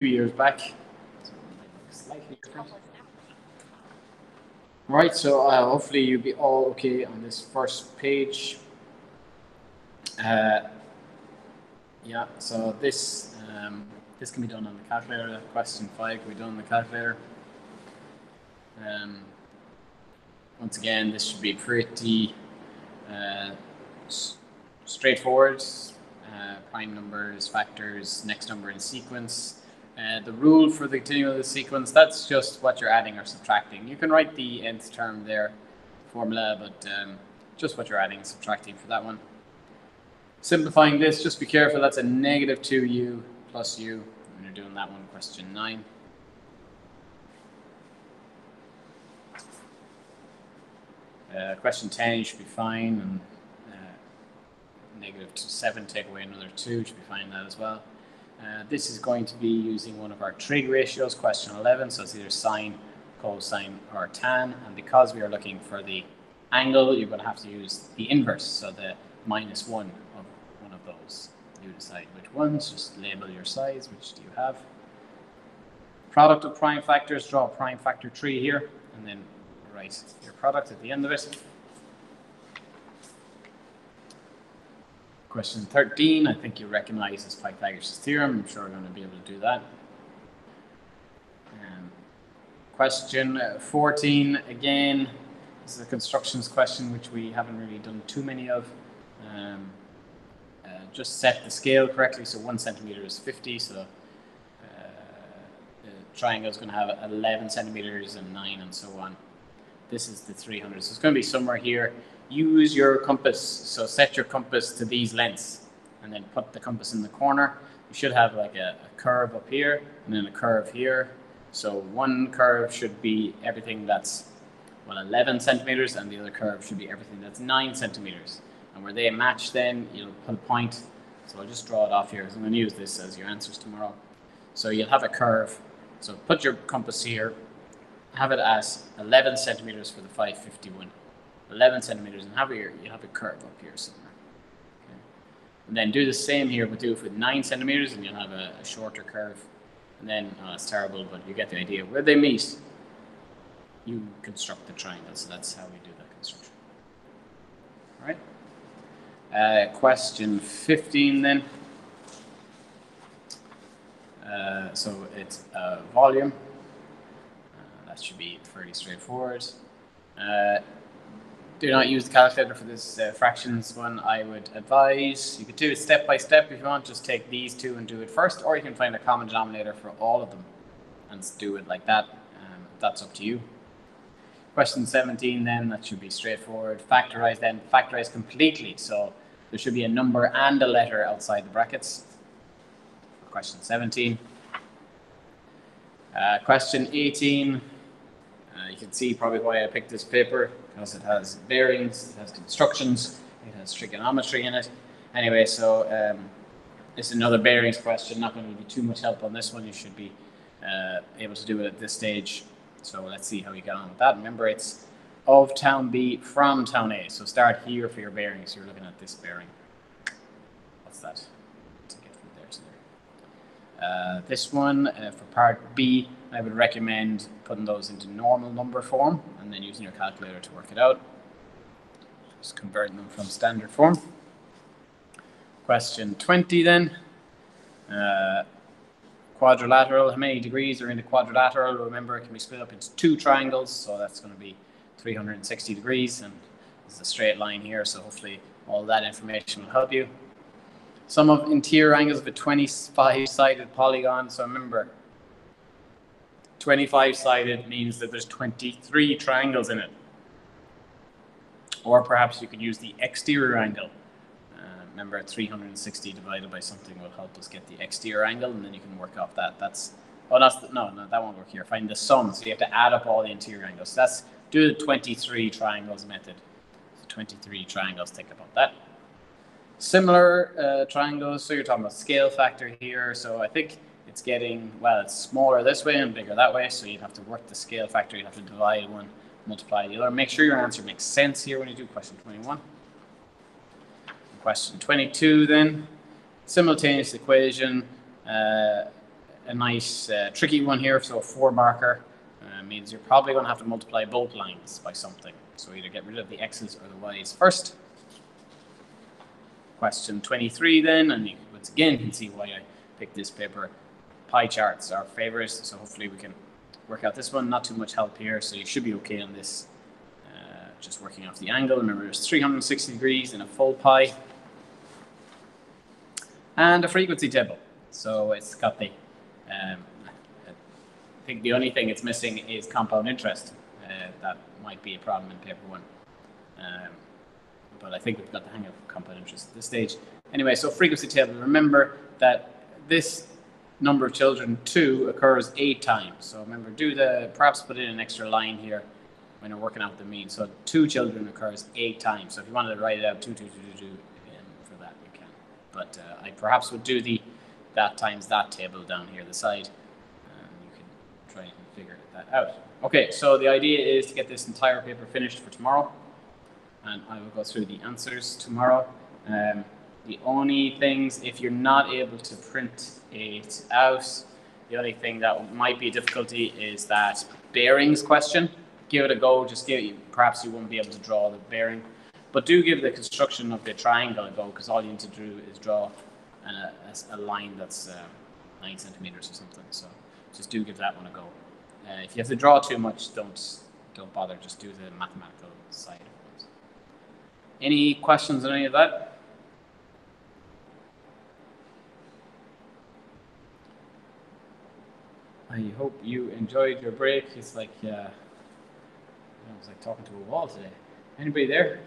years back. Slightly different. Right, so hopefully you'll be all okay on this first page. Yeah, so this can be done on the calculator. Question 5 can be done on the calculator. Once again, this should be pretty straightforward. Prime numbers, factors, next number in sequence. The rule for the continuum of the sequence, that's just what you're adding or subtracting. You can write the nth term there, formula, but just what you're adding and subtracting for that one. Simplifying this, just be careful, that's a negative 2u plus u when you're doing that one, question 9. Question 10, you should be fine, and negative 7, take away another 2, you should be fine that as well. This is going to be using one of our trig ratios, question 11, so it's either sine, cosine, or tan, and because we are looking for the angle, you're going to have to use the inverse, so the minus 1 of one of those. You decide which ones, just label your size, which do you have. Product of prime factors, draw a prime factor tree here, and then write your product at the end of it. Question 13, I think you recognize as Pythagoras' theorem. I'm sure we're going to be able to do that. Question 14, again, this is a constructions question which we haven't really done too many of. Just set the scale correctly, so 1 centimeter is 50, so the triangle is going to have 11 centimeters and 9 and so on. This is the 300, so it's going to be somewhere here. Use your compass, so set your compass to these lengths and then put the compass in the corner. You should have like a curve up here and then a curve here. So one curve should be everything that's 11 centimeters and the other curve should be everything that's 9 centimeters. And where they match then, you'll put a point. So I'll just draw it off here because I'm going to use this as your answers tomorrow. So you'll have a curve. So put your compass here, have it as 11 centimeters for the 551. 11 centimeters, and you have a curve up here somewhere. Okay. And then do the same here, but do it with 9 centimeters, and you'll have a shorter curve. And then, it's terrible, but you get the idea. Where they meet, you construct the triangle. So that's how we do that construction. All right. Question 15 then. So it's volume. That should be fairly straightforward. Do not use the calculator for this fractions one. I would advise you could do it step by step if you want. Just take these two and do it first, or you can find a common denominator for all of them and do it like that. That's up to you. Question 17 then, that should be straightforward. Factorize then, factorize completely. So there should be a number and a letter outside the brackets. Question 17. Question 18. You can see probably why I picked this paper, because it has bearings, it has constructions, it has trigonometry in it. Anyway, so this is another bearings question. Not going to be too much help on this one. You should be able to do it at this stage. So let's see how you get on with that. Remember, it's of town B from town A. So start here for your bearings. You're looking at this bearing. What's that? To get from there to there. This one for part B, I would recommend putting those into normal number form and then using your calculator to work it out. Just converting them from standard form. Question 20 then. Quadrilateral, how many degrees are in the quadrilateral? Remember, it can be split up into 2 triangles, so that's going to be 360 degrees, and there's a straight line here, so hopefully all that information will help you. Sum of interior angles of a 25-sided polygon, so remember, 25-sided means that there's 23 triangles in it. Or perhaps you could use the exterior angle. Remember, 360 divided by something will help us get the exterior angle, and then you can work off that. No, that won't work here. Find the sum, so you have to add up all the interior angles. So do the 23 triangles method. So 23 triangles, think about that. Similar triangles, so you're talking about scale factor here. So I think it's getting, it's smaller this way and bigger that way, so you'd have to work the scale factor. You'd have to divide one, multiply the other. Make sure your answer makes sense here when you do question 21. Question 22 then, simultaneous equation. a nice tricky one here. So 4 marker means you're probably going to have to multiply both lines by something. So either get rid of the x's or the y's first. Question 23 then, and once again you can see why I picked this paper. Pie charts are favorite, so hopefully we can work out this one. Not too much help here, so you should be okay on this. Just working off the angle. Remember, there's 360 degrees in a full pie. And a frequency table. So it's got the, I think the only thing it's missing is compound interest. That might be a problem in paper 1. But I think we've got the hang of compound interest at this stage. Anyway, so frequency table. Remember that this number of children, 2, occurs 8 times. So remember, perhaps put in an extra line here when you're working out the mean. So 2 children occurs 8 times. So if you wanted to write it out, 2, 2, 2, 2, 2, for that you can. But I perhaps would do that times that table down here, the side. You can try and figure that out. Okay, so the idea is to get this entire paper finished for tomorrow. And I will go through the answers tomorrow. The only things, if you're not able to print it out, the only thing that might be a difficulty is that bearings question. Give it a go. Perhaps you won't be able to draw the bearing, but do give the construction of the triangle a go, because all you need to do is draw a line that's 9 centimeters or something. So just do give that one a go. If you have to draw too much, don't bother. Just do the mathematical side of it. Any questions on any of that? I hope you enjoyed your break. It's like, it was like talking to a wall today. Anybody there?